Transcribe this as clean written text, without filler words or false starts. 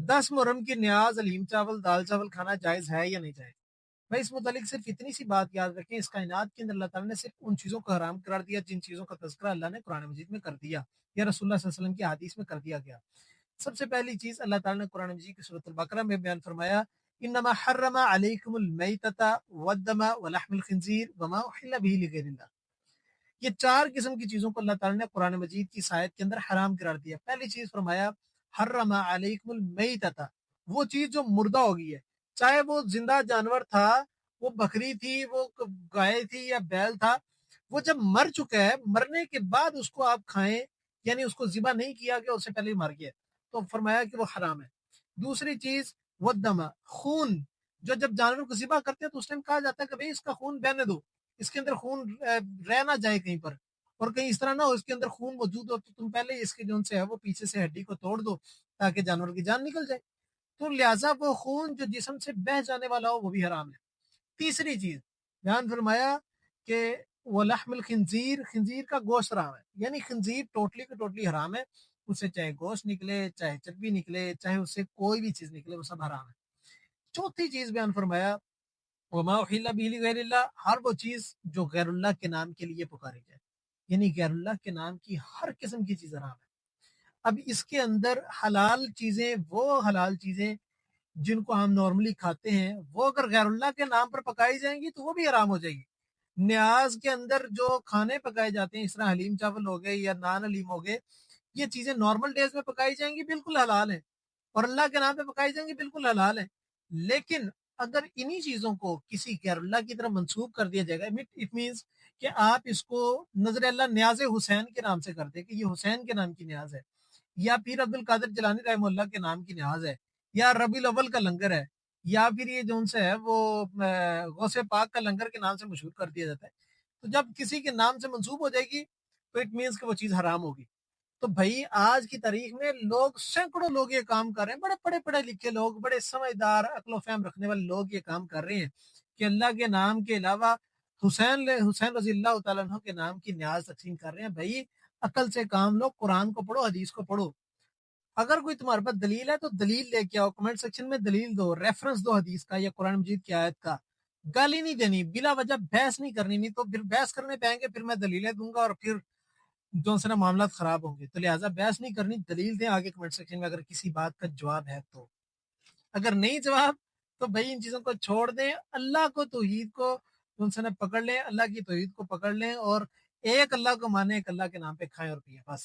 10 محرم کی نیاز حلیم چاول دال چاول کھانا جائز ہے یا نہیں جائز؟ بھائی اس متعلق صرف اتنی سی بات یاد رکھیں، اس کائنات کے اندر اللہ تعالیٰ نے صرف ان چیزوں کو حرام قرار دیا جن چیزوں کا تذکرہ اللہ نے قرآن مجید میں کر دیا یا رسول اللہ صلی اللہ علیہ وسلم کی حدیث میں کر دیا گیا۔ سب سے پہلی چیز اللہ تعالیٰ نے قرآن مجید کی سورۃ البقرہ میں بیان فرمایا، انما حرم علیکم المیتۃ والدم ولحم الخنزیر وما احل به لغیر اللہ۔ یہ 4 قسم کی چیزوں کو اللہ تعالیٰ نے قرآن مجید کی آیت کے اندر حرام قرار دیا۔ پہلی چیز فرمایا حرم علیکم المیتۃ، وہ چیز جو مردہ ہو گئی ہے، چاہے وہ زندہ جانور تھا، وہ بکری تھی، وہ گائے تھی یا بیل تھا، وہ جب مر چکا ہے، مرنے کے بعد اس کو آپ کھائیں، یعنی اس کو ذبح نہیں کیا گیا، اس سے پہلے ہی مر گیا، تو فرمایا کہ وہ حرام ہے۔ دوسری چیز والدم، خون، جو جب جانور کو ذبح کرتے ہیں تو اس ٹائم کہا جاتا ہے کہ بھئی اس کا خون بہنے دو، اس کے اندر خون رہ نہ جائے کہیں پر، اور کہیں اس طرح نہ ہو اس کے اندر خون موجود ہو تو تم پہلے اس کے جو سے ہے وہ پیچھے سے ہڈی کو توڑ دو تاکہ جانور کی جان نکل جائے، تو لہٰذا وہ خون جو جسم سے بہہ جانے والا ہو وہ بھی حرام ہے۔ تیسری چیز بیان فرمایا کہ وہ لحم الخنزیر، خنزیر کا گوشت حرام ہے، یعنی خنزیر ٹوٹلی کا ٹوٹلی حرام ہے، اس سے چاہے گوشت نکلے، چاہے چربی نکلے، چاہے اس سے کوئی بھی چیز نکلے، وہ سب حرام ہے۔ چوتھی چیز بیان فرمایا وما احل به لغیر اللہ، ہر وہ چیز جو غیر اللہ کے نام کے لیے پکاری جائے، یعنی غیر اللہ کے نام کی ہر قسم کی چیز حرام ہے۔ اب اس کے اندر حلال چیزیں، وہ حلال چیزیں جن کو ہم نارملی کھاتے ہیں، وہ اگر غیر اللہ کے نام پر پکائی جائیں گی تو وہ بھی حرام ہو جائے گی۔ نیاز کے اندر جو کھانے پکائے جاتے ہیں، اس طرح حلیم چاول ہو گئے یا نان حلیم ہو گئے، یہ چیزیں نارمل ڈیز میں پکائی جائیں گی، بالکل حلال ہیں، اور اللہ کے نام پہ پکائی جائیں گی، بالکل حلال ہیں۔ لیکن اگر انہی چیزوں کو کسی غیر اللہ کی طرف منسوب کر دیا جائے گا، اٹ مینس کہ آپ اس کو نظر اللہ نیاز حسین کے نام سے کر دیں کہ یہ حسین کے نام کی نیاز ہے، یا پھر عبد القادر جیلانی رحمہ اللہ کے نام کی نیاز ہے، یا ربیع الاول کا لنگر ہے، یا پھر یہ جو سے ہے وہ غوث پاک کا لنگر کے نام سے مشہور کر دیا جاتا ہے، تو جب کسی کے نام سے منسوب ہو جائے گی تو اٹ مینس کہ وہ چیز حرام ہوگی۔ تو بھائی آج کی تاریخ میں لوگ، سینکڑوں لوگ یہ کام کر رہے ہیں، بڑے بڑے پڑھے لکھے لوگ، بڑے سمجھدار عقل و فہم رکھنے والے لوگ یہ کام کر رہے ہیں کہ اللہ کے نام کے علاوہ حسین رضی اللہ تعالیٰ عنہ کے نام کی نیاز تقسیم کر رہے ہیں۔ بھائی عقل سے کام لو، قرآن کو پڑھو، حدیث کو پڑھو، اگر کوئی تمہارے پاس دلیل ہے تو دلیل لے کے آؤ، کمنٹ سیکشن میں دلیل دو، ریفرنس دو حدیث کا یا قرآن مجید کی آیت کا، گالی نہیں دینی، بلا وجہ بحث نہیں کرنی، نہیں تو پھر بحث کرنے پہ آئیں گے، پھر میں دلیلیں دوں گا اور پھر جو سے نا معاملات خراب ہوں گے، تو لہٰذا بحث نہیں کرنی، دلیل دیں آگے کمنٹ سیکشن میں اگر کسی بات کا جواب ہے تو، اگر نہیں جواب تو بھائی ان چیزوں کو چھوڑ دیں، اللہ کو توحید کو ان سے پکڑ لیں، اللہ کی توحید کو پکڑ لیں، اور ایک اللہ کو مانیں، ایک اللہ کے نام پہ کھائیں اور پیئیں، بس۔